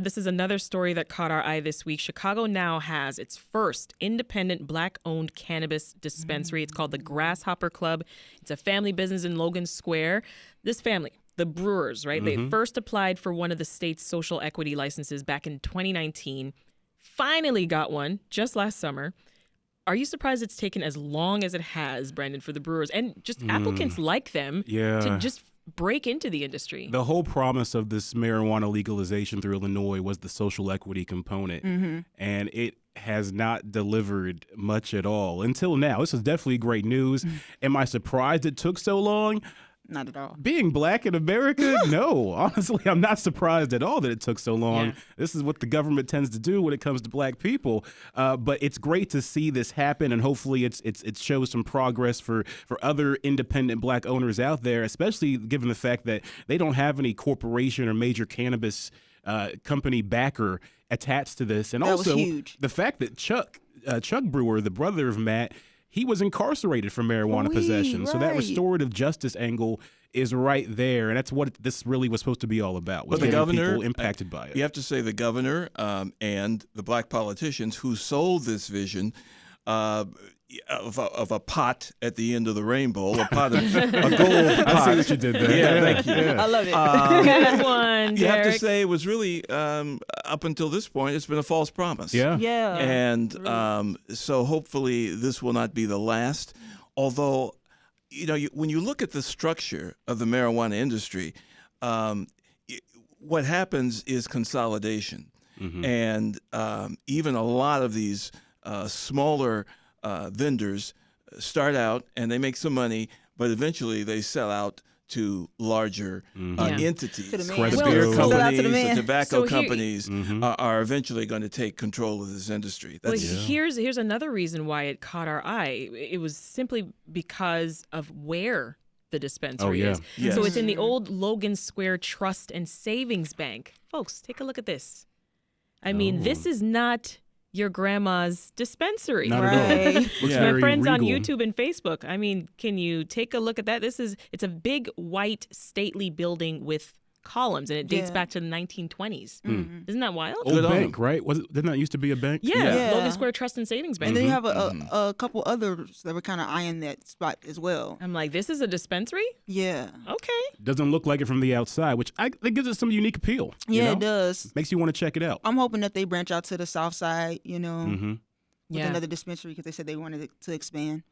This is another story that caught our eye this week. Chicago now has its first independent Black-owned cannabis dispensary. It's called the Grasshopper Club. It's a family business in Logan Square. This family, the Brewers, right? They first applied for one of the state's social equity licenses back in 2019. Finally got one just last summer. Are you surprised it's taken as long as it has, Brendan, for the Brewers and just applicants like them to just break into the industry? The whole promise of this marijuana legalization through Illinois was the social equity component, and it has not delivered much at all until now. This is definitely great news. Am I surprised it took so long? Not at all. Being Black in America, no. Honestly, I'm not surprised at all that it took so long. Yeah. This is what the government tends to do when it comes to Black people. But it's great to see this happen, and hopefully it shows some progress for other independent Black owners out there, especially given the fact that they don't have any corporation or major cannabis company backer attached to this. And That was also huge. the fact that Chuck Brewer, the brother of Matt, he was incarcerated for marijuana possession. So that right. restorative justice angle is right there. And that's what this really was supposed to be all about, was But the getting governor, people impacted by it. You have to say the governor and the Black politicians who sold this vision of a pot at the end of the rainbow, a pot of a gold pot. I see what you did there. Yeah, thank you. I love it. Good one, You have to Derrick. say it was really, up until this point, it's been a false promise. Yeah. Yeah. And so hopefully this will not be the last. Although, when you look at the structure of the marijuana industry, what happens is consolidation. And even a lot of these smaller vendors start out and they make some money, but eventually they sell out to larger entities. To the The man. beer Well, sell out to the companies, the man. tobacco So here- companies are eventually going to take control of this industry. Well, That's here's another reason why it caught our eye. It was simply because of where the dispensary is. Yes. So it's in the old Logan Square Trust and Savings Bank. Folks, take a look at this. I mean, this is not your grandma's dispensary. Not at all. Right. Looks Yeah. My very friends on regal. YouTube and Facebook. I mean, can you take a look at that? It's a big white stately building with columns, and it dates Yeah. back to the 1920s. Isn't that wild? Old Good on bank, them. right? Didn't that used to be a bank? Yeah, Yeah. Logan Square Trust and Savings Bank. And then you have a couple others that were kind of eyeing that spot as well. I'm like, this is a dispensary? Yeah. Okay. Doesn't look like it from the outside, which it gives it some unique appeal. Yeah, you know? it does. Makes you want to check it out. I'm hoping that they branch out to the south side, with Yeah. another dispensary because they said they wanted to expand.